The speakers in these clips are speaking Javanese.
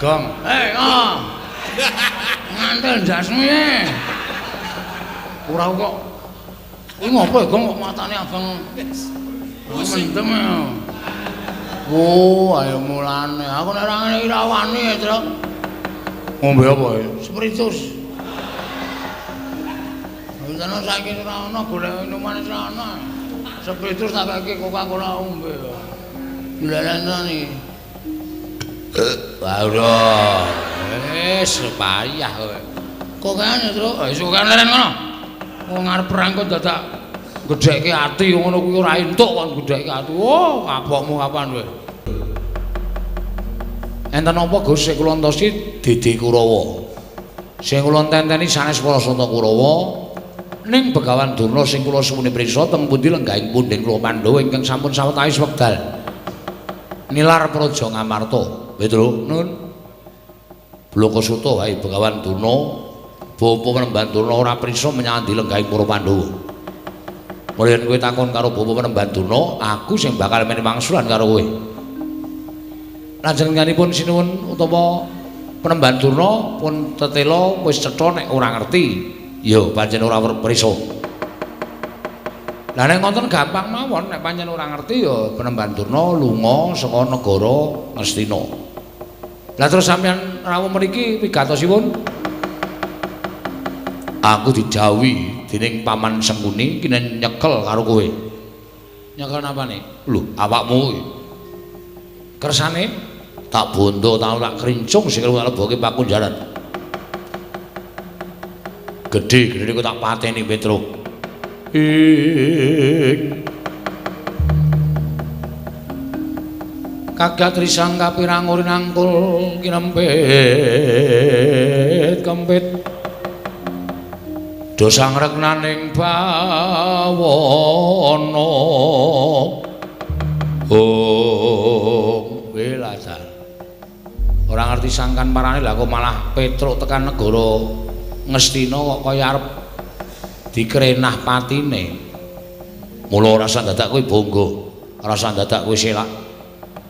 Gong. Ngantel jasmu ya. Ora kok. Kuwi ngopo ya Gong kok matane abang. Mendem ya. Oh, ayo mulane. Aku nek ora ngene iki ra wani ya, Tru. Ngombe apa ya? Spiritus. Wis ana saiki ora ana golek minuman wis ora ana. Spiritus tak kake Coca-Cola ombe. Dilalani. Waduh. Payah kowe. Kok kene, Tru? Wis kok leren ngono. Wong arep perang kok dadak gedhekke ati ngono kuwi ora entuk kon gedhekke ati. Oh, kapokmu kapan kowe? Enten apa Gus sing kula entosi Dede Kurawa. Sing kula tenteni sanes Parasata Kurawa ning Begawan Durna sing kula suwune priksa teng pundi lenggahing pundhing kula Pandhawa ingkang sampun sawetawis wekdal nilar praja Ngamarta. Petro nun. Blokasuta wae Begawan Durna bapa Penemban Durna ora priksa menyang ndi lenggahing para Pandhawa. Mulane kowe takon karo bapa Penemban Durna, aku sing bakal meni wangsulan karo kowe. Lajenganipun sinuwun utawa Penemban Durna pun tetela wis cetha nek ora ngerti ya pancen ora prisa. Lah nek ngoten gampang mawon nek pancen ora ngerti ya Penemban Durna lunga saka negara Ngastina. Lah terus sampeyan rawuh mriki wigatosipun aku didhawuhi dening Paman Sengkuni kene nyekel karo kowe. Nyekel napane? Lho, awakmu iki. Kersane tak bondo tak krincung sing kaleboke pakunjaran. Gedhe-gedhe kok tak pateni Petruk. Kagat risang kapirang uri nangkul kinempit kempit dosang regnaning bawana Wilasar ora ngerti sangkan parane lah kok malah Petruk tekan negara Ngastina kok kaya arep dikrenah patine. Mula rasa dadak kowe bangga, rasa dadak kowe selak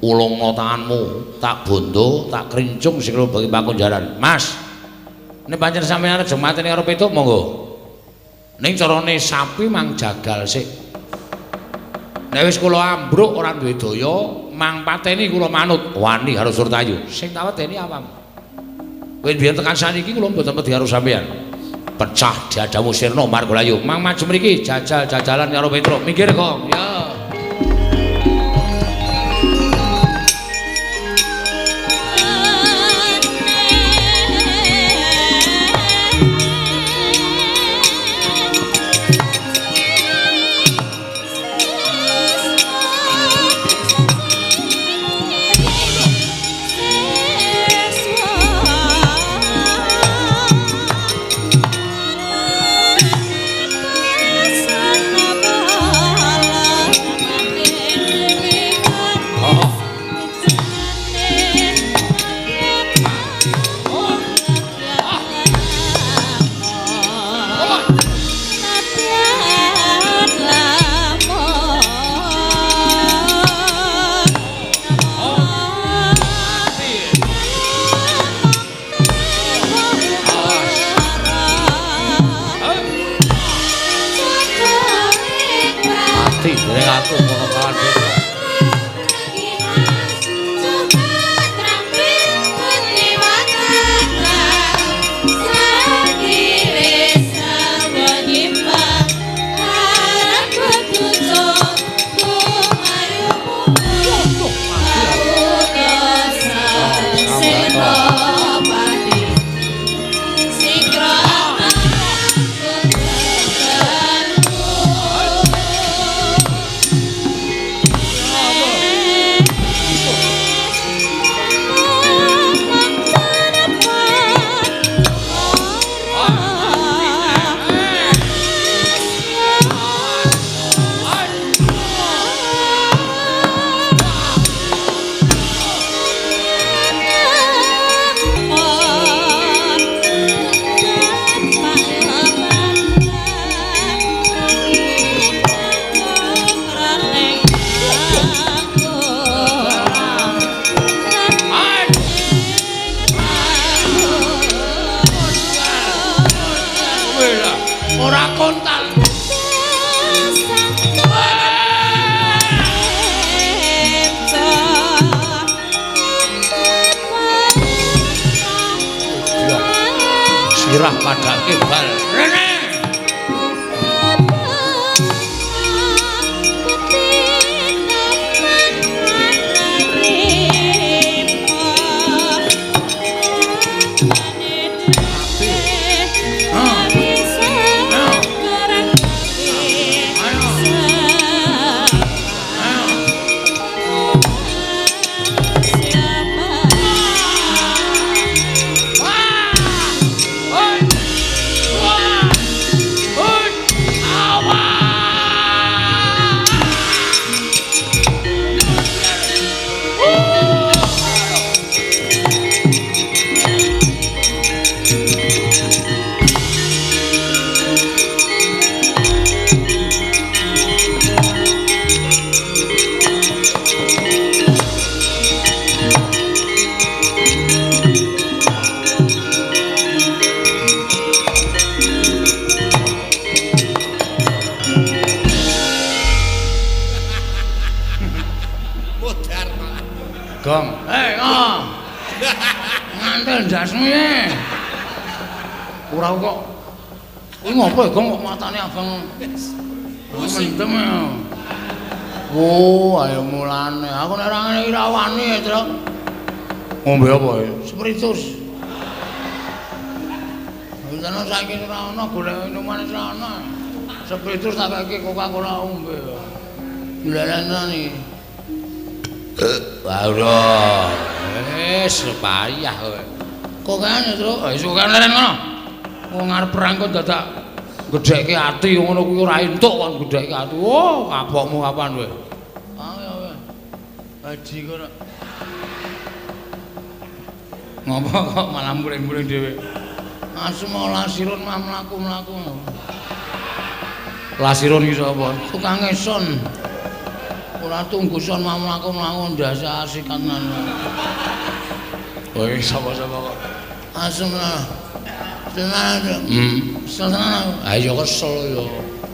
ulungna tanganmu, tak bondo, tak krincung sing bagi pakunjaran. Mas, nek pancen sampeyan aja mateni karo Petruk monggo. Ning carane sapi mang jagal sik. Nek wis kula ambruk ora duwe daya, mang pateni kula manut wani karo Surtayu. Sing tak wedeni awam. Kowe biyen tekan saniki kula mboten wedi karo sampeyan. Pecah diadamu sirna Margolayu. Mang maju mriki jajal-jajalan karo Petruk. Minggir kok. Ya. untal. Sirah pada kebal rene Gong, ngom. Ngantel dasmu ye. Ora kok. Kuwi ngopo ya, Gong, kok matane abang. Mendem ya. Oh, ayo mulane. Aku nek ora ngene iki ra wani ya, Tru. Ngombe apa ya? Spiritus. Wis saiki ora ana golek minuman wis ora ana. Spiritus tak kake Coca-Cola ombe. Dilalani. Waduh, payah kowe. Kok kene, Tru? Wis kok leren ngono. Wong arep perang kok dadak gedhekke ati ngono kuwi ora entuk kon gedhekke ati. Oh, kapokmu kapan kowe? Ayo kowe. Haji kono. Ngopo kok malah muring-muring dhewe? Asma lasirun mah mlaku-mlaku. Lasirun iki sapa? Tukang ngeson. Ora tungguson mlaku-mlaku ndasa asikanan. Kowe sapa-sapa kok? Asma. Tenan. Tenan. Ayo kesel yo.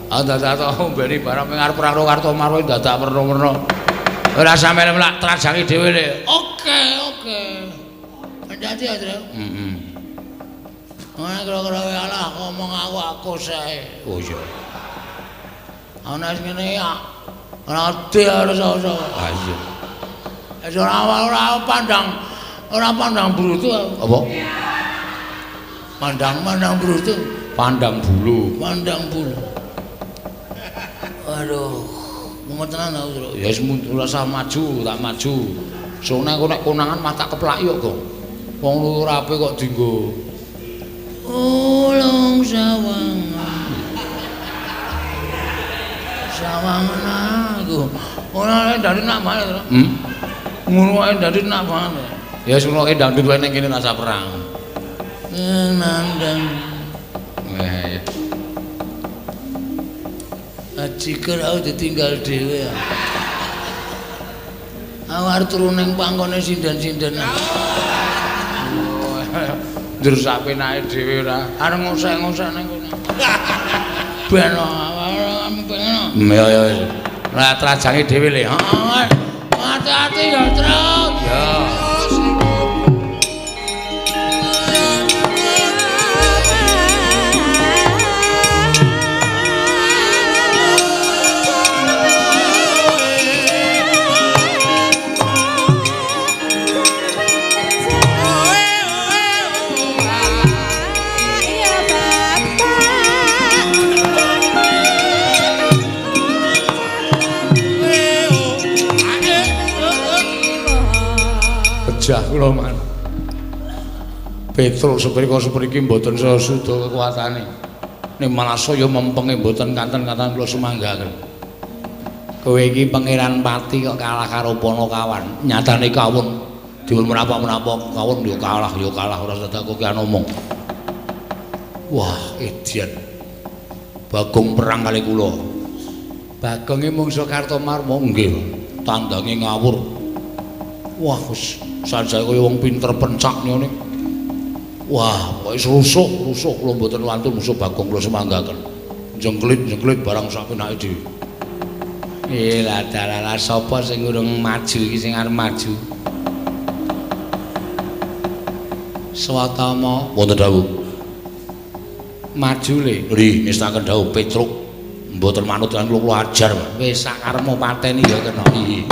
Dadak ombeni barang ping arep perang Karto Marwo dadak perno-perno. Ora sampeyan mlak trajangi dhewe le. Oke. Dadi ya, Tru. Ana kira-kira wae alah ngomong aku sae. Oh iya. Ana sing ngene ya. Ora ati harus iso. Ah iya. Wis ora pandang brutu. Apa? Pandang brutu. Pandang bulu. Aduh, mau tenan aku, Tru. Ya wis ora usah maju, tak maju. Soale aku nek konangan mah tak keplak yo, Gong. Wong lurape kok dienggo. Ulung sawangan aku. Ora ndari nak banget, Tru. Ngono ae ndari nak banget. Ya wis ngono ae ndandut wae ning kene rasa perang. Nandang. Ya. Ajiker aku ditinggal dhewe. Aku arep turu ning pangkone sindan-sindan. Ndur sak penake dhewe ora. Arep ngosek-ngosek ning kono. Ben kami pengen. Ya. Lah trajange dhewe le. Heeh. Hati-hati ya, Tru. Ya. Jah kula man. Petruk seprika sepriki mboten sesuda kekuatane. Ning malah saya mempenge mboten kanten-kanten kula sumanggaken. Kowe iki pangeran pati kok kalah karo Panakawan. Nyatane kawon dipun menapa-menapa kawon yo kalah ora sedak kok ngomong. Wah, edian. Bagong perang kali kula. Bagonge mungsuh Kartomarma nggih. Tandange ngawur. Wah, wis sanjake kaya wong pinter pencak ngene. Wah, kok rusuk kula mboten wantun musuh Bagong kula semanggaken. jengklit barang sapenake dhewe. Lah dalala sapa sing urung maju iki sing arep maju? Swatama wonten dawuh. Maju le. Nggih, ngestaken dawuh Petruk. Mboten manut lan kula ajar. Wis sakarepmu pateni ya kena iki.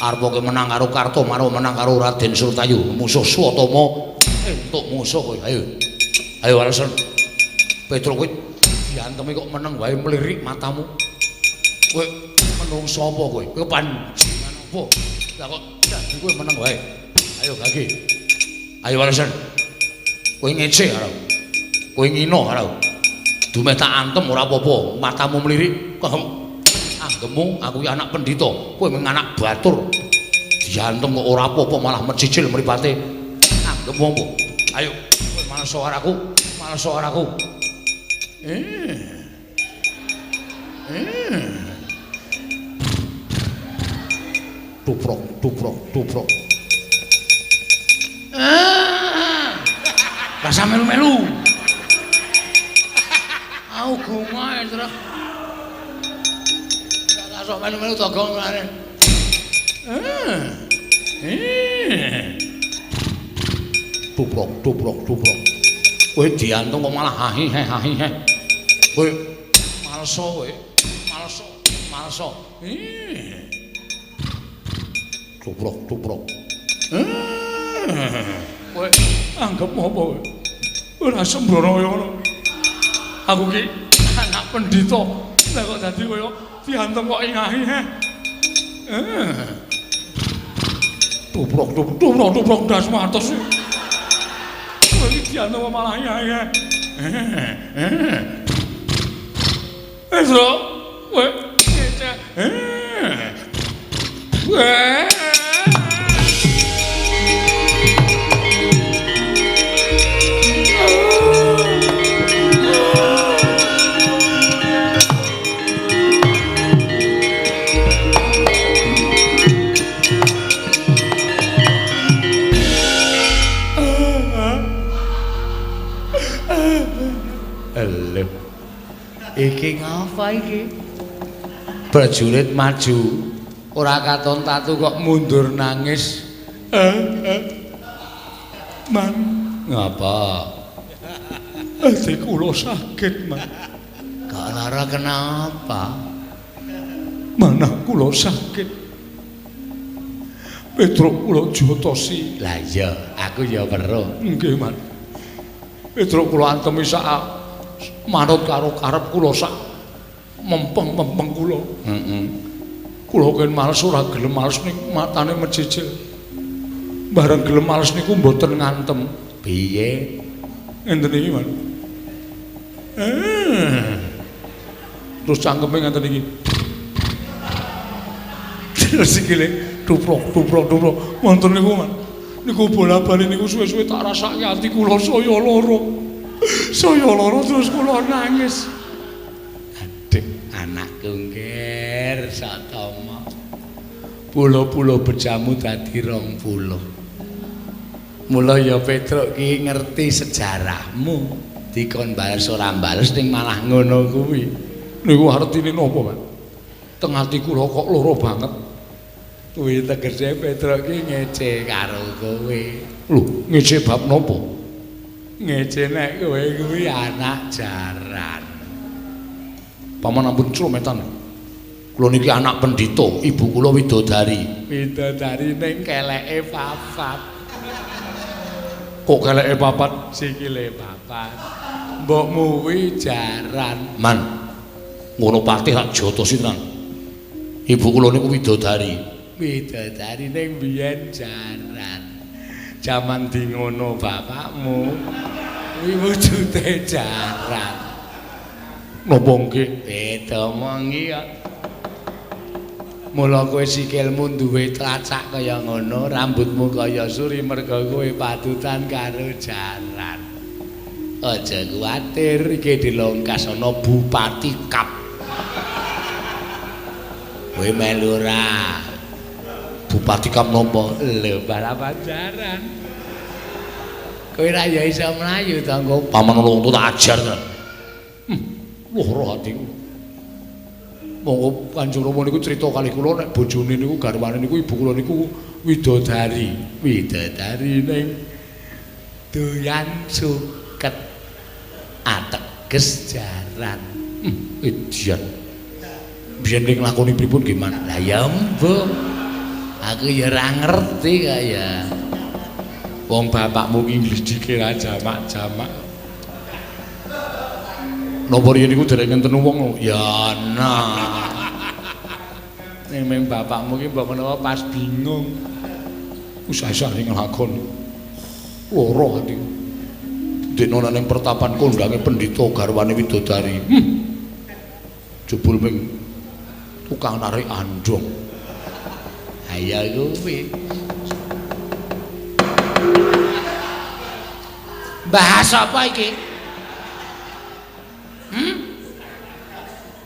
Arep menang karo Kartomaro, menang karo Raden Surtayu, musuh Swatama entuk musuh kowe. Ayo. Ayo Walesan. Petruk kowe diantemi kok meneng wae mlirik matamu. Kowe menungso apa kowe? Kowe panjenengan apa? Lah kok dadi kowe meneng wae. Ayo Gage. Ayo Walesan. Kowe ngece karo. Kowe ngino karo. Dumeh tak antem ora apa-apa, matamu mlirik. Anggemu aku anak pendhita, kowe mung anak batur. Diantem kok ora apa-apa malah mecicil mripate. Anggemu apa? Ayo, kowe malah suaraku, malah suaraku. Tuprok, tuprok, tuprok. Rasa melu-melu. Aku gumae terus. Sok melu-melu togong ngene. Tuprok, tuprok, tuprok. Kowe diantung kok malah hahi-heh, hahi-heh. Kowe malso kowe. Malso, malso. Tuprok, tuprok. Kowe anggap apa kowe? Ora sembrono ngono. Aku ki anak pendhita. Lah kok dadi kowe diantem kok ngahi he. Tuprok tuprok tuprok das matos. Kowe iki diantem kok malah ngahi he. Eso, kowe ngece. Iki ngapa iki? Prajurit maju, ora katon tatu kok mundur nangis. Man, ngapa? Ati kula sakit, Man. Kak Lara kenapa? Manah kula sakit. Petruk kula jotosi. Lah iya, aku ya weruh. Nggih, Man. Petruk kula antemi sak manut karo karep kula sak mempeng-mempeng kula. Kula ken males ora gelem males niku matane mejejel. Bareng gelem males niku mboten ngantem. Piye? Enten iki, Man. Terus cangkeme ngaten iki. Terus sikile tuprok tuprok tuprok. Wonten niku, Man. Niku bola-bali niku suwe-suwe tak rasake ati kula saya lara. Saya lara terus kula nangis. Adik anakku ngger Satama. Pulo-pulo bejamu dadi 20. Mula ya Petruk ki ngerti sejarahmu. Dikon bales ora bales ning malah ngono kuwi. Niku artine napa, Pak? Teng ati kula kok lara banget. Kuwi tegese Petruk ki ngece karo kowe. Lho, ngece bab napa? ngecenek kowe kuwi anak jaran. Paman ampun slumetan. Kula niki anak pendhita, ibu kula widodari. Widodari ning keleke papat. Kok keleke papat? Sikile papat. Mbokmu kuwi jaran. Man. Ngono patih tak jotosi tenan. Ibu kula niku widodari. Widodari ning biyen jaran. Jaman di ngono bapakmu kuwi wujude jaran. Napa nggih? Beda mongi kok. Mula kowe sikilmu duwe tlacak kaya ngono, rambutmu kaya suri merga kowe padutan karo jaran. Aja kuwatir iki dilongkas ana Bupati Kap. Kowe melu ora? Bupati Kap napa? Lho balapan jaran. Kowe ra ya iso mlayu ta engko paman wong tak ajar ta. Loro atiku. Monggo Kanjeng Rama niku crita kalih kula nek bojone niku garwane niku ibu kula niku widodari. Widodari ning doyan suket ateges jaran. Edian. Biyen ning lakoni pripun nggih Man? Lah ya mbok. Aku ya ora ngerti kaya. Wong bapakmu ki ngledhike jamak-jamak. Napa riyen niku dereng ngenten wong ya nah. Ning bapakmu ki mbok menawa pas bingung. Usah-usah ning lakon. Loro ati. Dene ning pertapan kondange pendhita garwane widodari. Jebul ming tukang narik andong. Ayo kuwi. Bahas apa iki?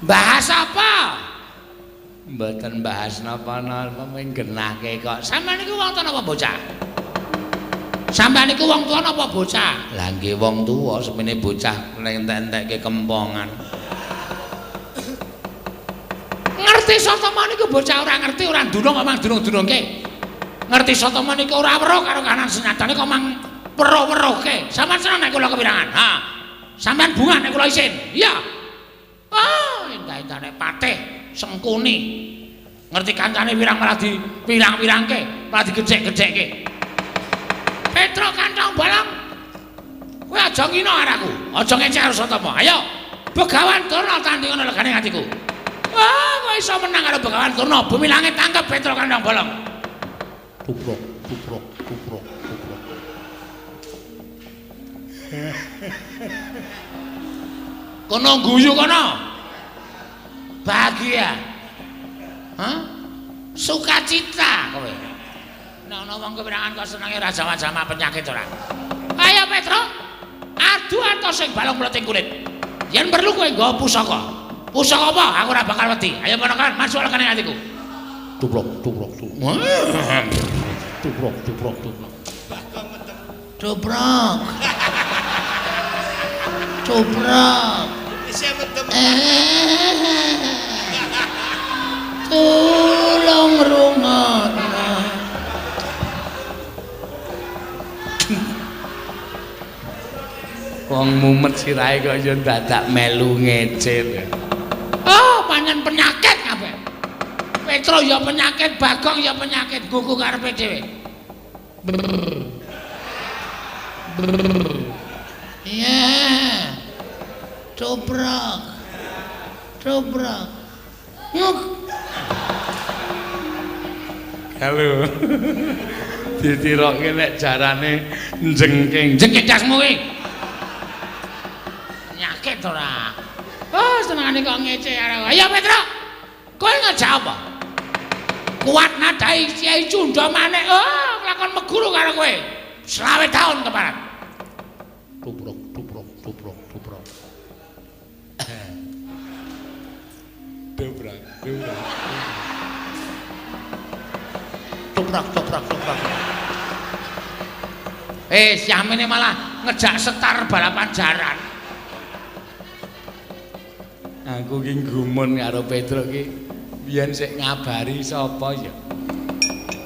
Bahas apa? Mboten bahas napa-napa mung genahke kok. Sampeyan niku wong tuwa napa bocah? Sampeyan niku wong tuwa napa bocah? Lah nggih wong tuwa semene bocah entek-entekke kempongan. Ngerti sotoma niku bocah ora ngerti, ora ndunung kok mang dunung-dunungke. Ngerti sotoma niku ora weruh karo kanan senatane kok mang weruh-weruhke. Sampeyan seneng nek kula kepirangan? Ha. Sampeyan bunga nek kula isin. Iya. Oh, endah-endane patih sengkuni. Ngerti kancane wirang malah dipirang-pirangke, malah digejek-gejekke. Petro Kantong Bolong. Kowe aja ngino araku. Aja ngecek karo sotoma. Ayo. Begawan Turna tandingan legane atiku. Wah, kowe iso menang karo Begawan Turna. Bumi langit tangkep Petro Kandang Bolong. Tuprok, tuprok, tuprok, tuprok. Kono guyu kono. Bahagia. Hah? Sukacita kowe. Nek ana wong kepirangan kok senenge ora jama-jama penyakit ora. Ayo Petro. Adu atos sing balung mleting kulit. Yen perlu kowe nggawa pusaka. Pusaka apa? Aku ora bakal wedi. Ayo ponokan masuk lekane atiku. Tuprok, tuprok, tuprok. Tuprok, tuprok, tuprok. Tuprok. Tuprok. Tolong rungokno. Wong mumet sirahe kok ya dadak melu ngecet. Oh, pancen penyakit kabeh. Petro ya penyakit, Bagong ya penyakit, gugu karepe dhewe. Iya. Coprok. Coprok. Nguk. Halo. Ditirokke nek jarane jengking. Jengking dasmu kuwi. Penyakit ora. Oh, senengane kok ngece arek. Ayo Petro. Kowe ngajak apa? Kuat nadai Kiai Cunda maneh. Oh, nglakon meguru karo kowe. 20 tahun keparat. Tuprok, tuprok, tuprok, tuprok. Dobrak, dobrak. Toprak, toprak, toprak. Siamene malah ngejak setar balapan jaran. Aku ki gumun karo Petro ki. Biyen sik ngabari sapa ya.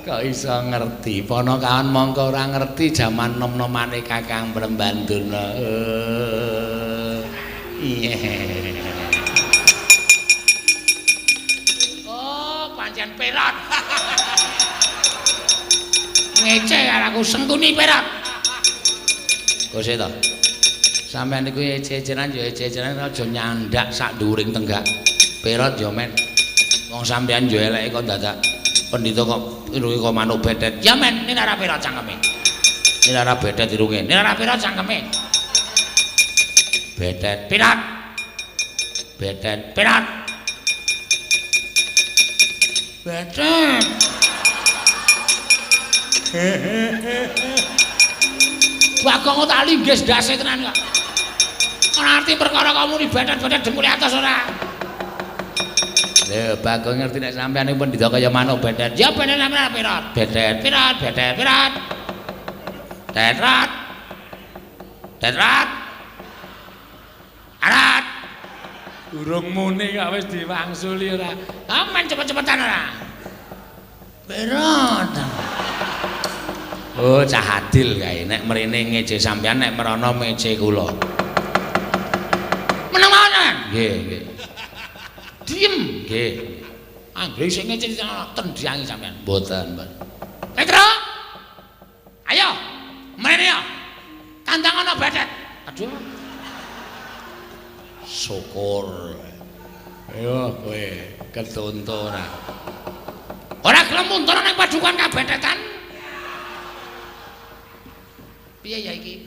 Kok iso ngerti? Ponokawan mongko ora ngerti jaman nom-nomane Kakang Prembanduna. Iya. Oh, pancen Perat. Ngece karo aku sengkuni Perat. Kose to. Sampeyan niku ece-eceran ya ece-eceran aja nyandak sak dhuwuring tenggak. Perat ya men. Wong sampeyan yo eleke kok dadak pendhita kok irunge kok manuk bedet. Ya men, ini ora Perat cangkeme. Ini ora bedet irunge. Ini ora Perat cangkeme. Bedet Perat. Bedet Perat. Bedet. Bagong tak linggis ndase tenan kok. Ora arti perkara kamu ni bedet-bedet jempule atas ora. Lho, Bagong ngerti nek sampeyan pendhita kaya manuk bedet. Ya bedet sampeyan Perat. Bedet Perat, bedet Perat. Tetrat. Tetrat. Arat. Durung muni kok wis diwangsuli ora. Aman cepet-cepetan ora. Perat. Oh, cah adil kae nek mrene ngece sampeyan nek merono mece kula. Meneng mawon. Nggih, nggih. Diem, nggih. Anggere sing ngece tendiangi sampeyan. Mboten, Mbak. Petro. Ayo. Mrene yo. Tandang ana bedet. Aduh. Syukur. Ayo kowe ketuntu ora. Ora gelem mundur ning padukan kabedetan. Piye ya iki?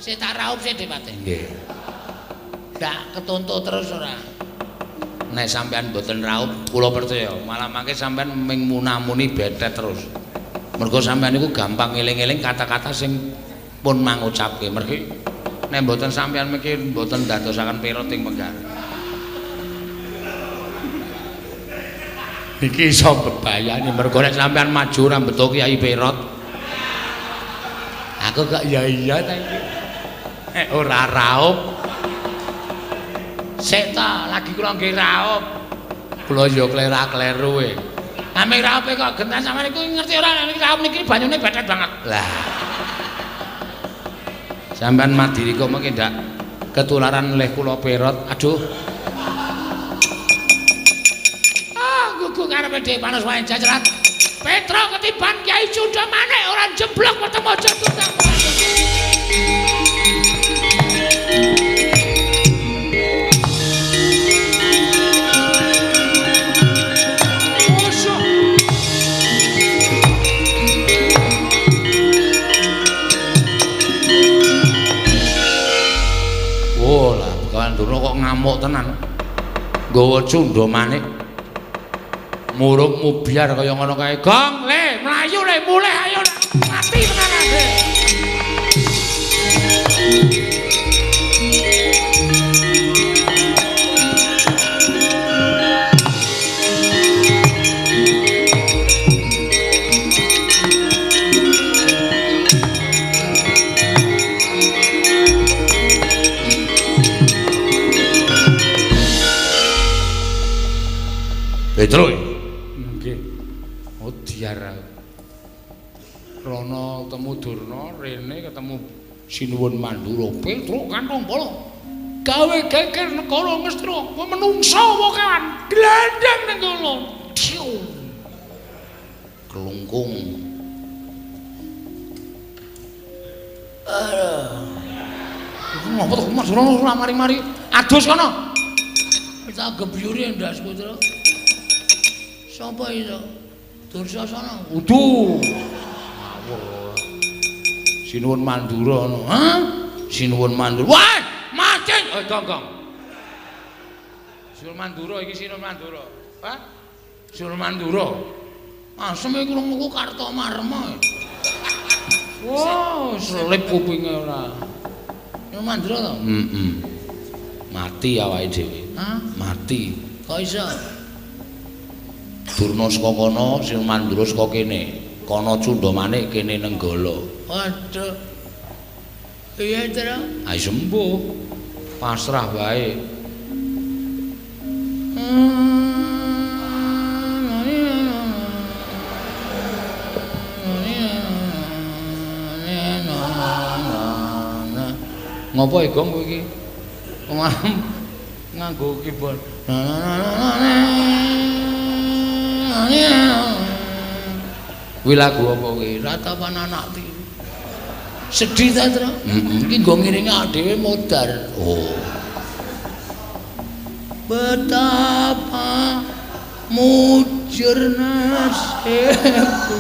Sik tak raup sik dewate. Nggih. Ndak ketuntut terus ora. Nek sampean mboten raup, kula percaya malah mangke sampean ming munamuni bedet terus. Mergo sampean niku gampang eling-eling kata-kata sing pun mangucapke. Mergi nek mboten sampean mikir mboten dadosaken Perat ing Menggar. Iki iso bebayani mergo nek sampean maju ra beto Kiai Perat. Aku gak iya ta iki. Ora raup. Sik ta, lagi kula nggih raup. Kula ya klerak-kleru e. Ame raupe kok gentan sampeyan iku ngerti ora nek raup niki banyune bedet banget. Lah. Sampeyan madiri kok mengke ndak ketularan oleh kula Perat. Aduh. Gugu karepe dhewe panas wae jajrat. Petro ketiban Kyai Cunda maneh ora jeblok ketemu aja tutang. Oh lah, kawan Durna kok ngamuk tenan. Nggawa Cunda maneh. Muruk mubiar kaya ngono kae. Gong, le, mlayu le, mulih ayo mati tenan ae. Petro. Rono ketemu Durna, rene ketemu Sinuwun Mandura. Petro kantong bola. Gawe geger negara Ngastra, menungsa wae glendeng ning kono. Kelungkung. Ngopo to Mas Durna mari-mari adus kono. Kita gebyuri ndas Putra. Sapa itu? Dursasana. Uduh. Sinuwun Mandura ngono. Hah? Sinuwun Mandura. Wah, macet. Gong. Sinuwun Mandura iki Sinuwun Mandura. Hah? Sinuwun Mandura. Asem iki krungu Kartomarma. Wow, selip kupinge ora. Sinuwun Mandura to? Mati awake dhewe. Hah? Mati. Kok iso? Durna saka kono, Sinuwun Mandura saka kene. Kono Cunda manik kene Nenggala. Waduh. Iya, Tru. Ayo sembuh. Pasrah wae. Ngopo Gong kowe iki? Nganggo keyboard. Kuwi lagu apa kuwi? Ratapan anak tiri. Sedih ta, Tru? Iki nggo ngiringi awake dhewe modar. Oh. Betapa mujur nasibku.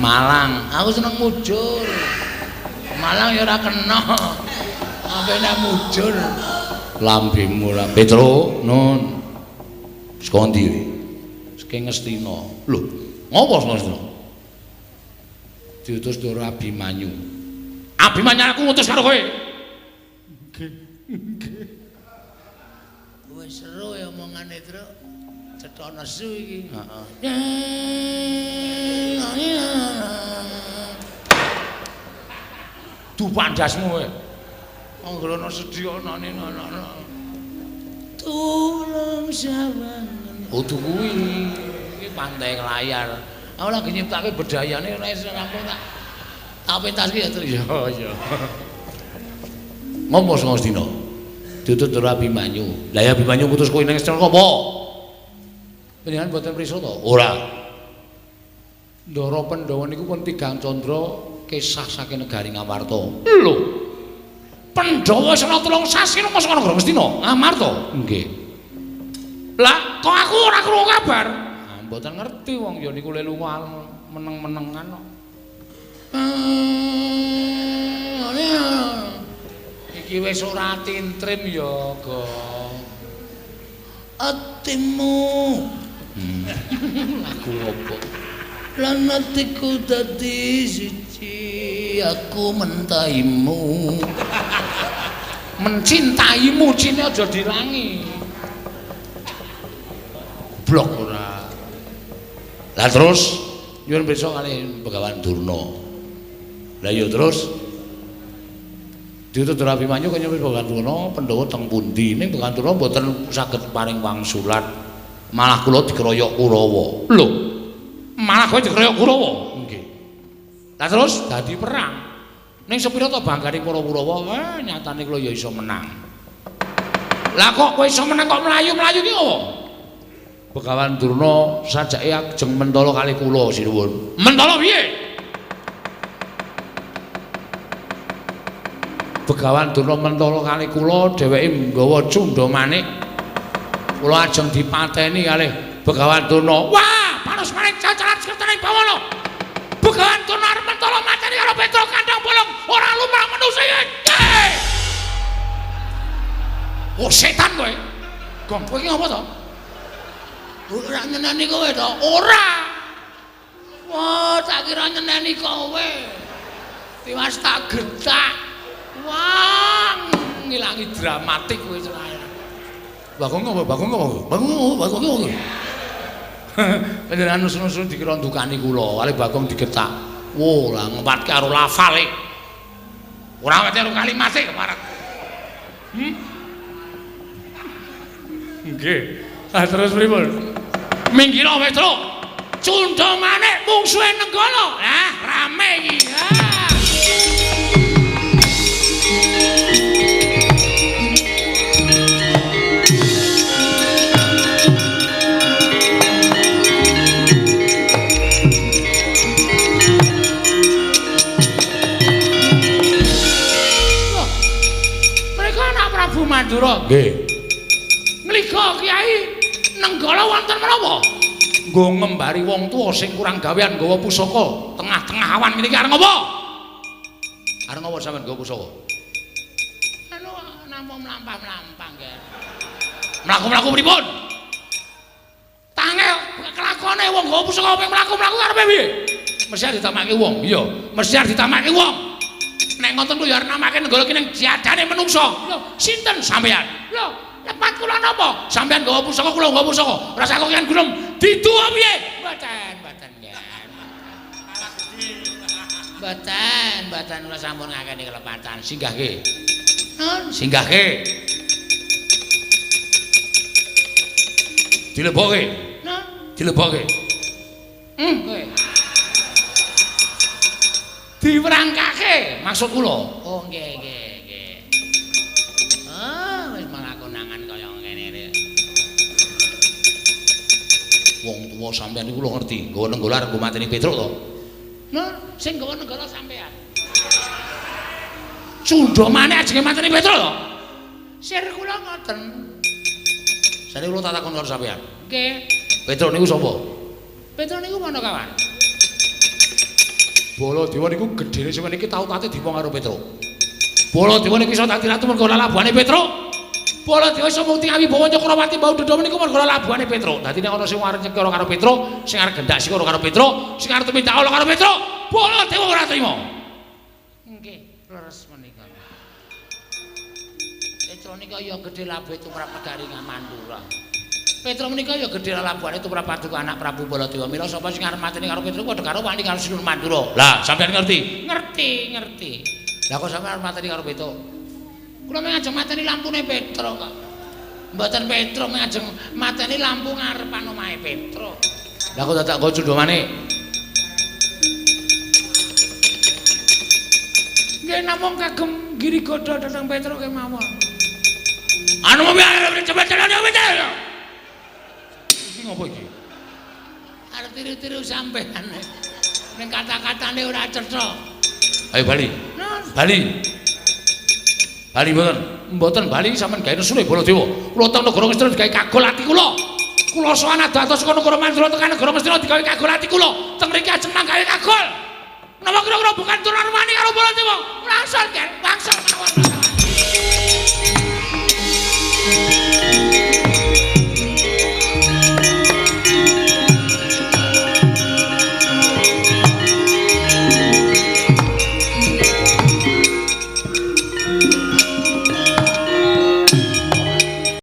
Malang, aku seneng mujur. Malang ya ora kena. Apa nek mujur? Lambemu lah. Petro, nun. Saka ndi kowe? Saka Ngastina. Lho, ngopo Ngastina? Diutus karo Abimanyu. Abimanyu aku ngutus karo kowe. Nggih. Nggih. Wis seru ya omongane, Tru. Cetha nesu iki. Heeh. Du pandasmu kowe. Anggrono sedhi anane ana. Tulung sawangen. Oh kuwi iki pantai layar. Aku lagi nyiptake bedayane nek rampung tak pentaske ya Tru. Ya. Ngomong Ngastina. Ditut karo Abimanyu. Lah ya Abimanyu putus kowe ning Ngastina apa? Panjenengan boten prisa to? Ora. Ndara Pandhawa niku pun tigang candra kisah saking negari Ngamarta. Lho. Pandhawa wis ana 3 sasi nang Ngastina Ngastina. Ngamarta. Nggih. Lah kok aku ora krungu kabar? Ah, mboten ngerti wong ya niku le lunga meneng-menengan kok. Iki wis ora tintrim ya, Gong. Atimu. Lagu opo? Lan atiku dadi siji, aku mentaimu. Mencintaimu cine aja dirangi. Blok ora. Lah terus nyuwun pirsa kali Begawan Durna. Lah ya terus diutus Abimanyu kaya Begawan Durna Pandhawa teng pundi ning Begawan Durna mboten saged paring wangsulan. Malah kula dikeroyok Kurawa. Lho. Malah kowe dikeroyok Kurawa? Nggih. Lah terus dadi perang. Ning sepira to bangkane para Kurawa? Nyatane kula ya iso menang. Lah kok kowe iso menang kok mlayu-mlayu ki opo? Begawan Durna sajake ajeng mentala kali kula sinuwun. Mentala piye? Begawan Durna mentala kali kula dheweke nggawa cundha manik. Kula ajeng dipateni kalih Begawan Durna. Wah, panos manik cacaran sekretane bawana. Begawan Durna arep mentala mateni karo Petro kandhang bolong ora lumrah manusa iki. Oh setan kowe. Gong kowe iki ngopo to? Ora nyeneni kowe to? Ora. Wah, tak kira nyeneni kowe. Tiwas tak getak. Wah, ngilangi dramatik kowe cerai. Bagong ngopo? Bagong ngopo? Panjenengan nusun-nusun dikira ndukani kula, kali Bagong digetak. Wo, lah ngempatke karo lafale. Ora wete karo kalimate keparat. Nggih. Ah terus pripun? Minggira wis, Tru. Cundha manik mungsuhe Nenggala. Lah, rame iki. Mandura nggih. Nglika Kyai Nenggala wonten menapa? Nggo ngembari wong tuwa sing kurang gawean nggawa pusaka tengah-tengah awan niki arep ngopo? Arep ngopo sampean nggawa pusaka? Anu namung mlampah-mlampah nggih. Mlaku-mlaku pripun? Tange kelakone wong nggawa pusaka ping mlaku-mlaku karepe piye? Mesti ditamake wong. Iya, mesti ditamake wong. Nek ngoten ku ya namake Nenggala ki ning diadane menungsa. Lho, sinten sampean? Lho, lepat kula napa? Sampean nggawa pusaka kula nggawa pusaka. Rasa kok kan gunung ditu piye? Mboten nggih. Mboten kula sampun ngakeni kelepatan. Singgahke. Nun, singgahke. Dilebokke. Nun, dilebokke. Kowe. Diwerangkake maksud kula. Oh nggih. Apa sampean niku lho ngerti, nggawa nenggala arep mateni Petruk to? Nah, sing nggawa nenggala sampean. Sundha maneh ajenge mateni Petruk to? Sir kula ngoten. Sare kula tak takon karo sampean. Nggih. Petruk niku sapa? Petruk niku Manakawan. Baladewa niku gedene sampeyan iki tau tate dipo karo Petruk. Baladewa niki iso dadi ratu mergo labuhane Petruk. Baladewa iso mukti Wibawa Cakrawati bau dedom niku mergo labuhane Petruk. Dadi nek ana sing arep nyekara karo Petruk, sing arep gendak sikara karo Petruk, sing arep tumindak ala karo Petruk, Baladewa ora trima. Nggih, leres menika. Petruk nika ya gedhe labuhe tumrap Negaringan Mandura. Petruk menika ya gedhe labuhane tumrap Paduka anak Prabu Baladewa. Mila sapa sing arep mateni karo Petruk padha karo wani karo Sinur Mandura. Lah, sampeyan ngerti? Ngerti. Lah kok sampeyan arep mateni karo Petruk? Kula mengajeng mateni lampune Petruk kok. Mboten Petruk mengajeng mateni lampu ngarepan omahe Petruk. Lah kok dadak nggo cundha maneh. Nggih namung kagem Girigoda dhateng Petruk kemawon. Anu mobil cepet jalan Petruk. Iki ngopo iki? Arep tiru-tiru sampean. Ning kata-katane ora cetha. Ayo Bali. Bali. Bali mboten Bali sampean gawe nesune Baladewa. Kula teng negara Ngastina digawe kagol ati kula. Kula sowan dados saka negara Mandura tekan negara Ngastina digawe kagol ati kula. Teng mriki ajeng manggawe kagol. Napa kira-kira bukan turunan wani karo Baladewa? Langsung kan, langsung mawon.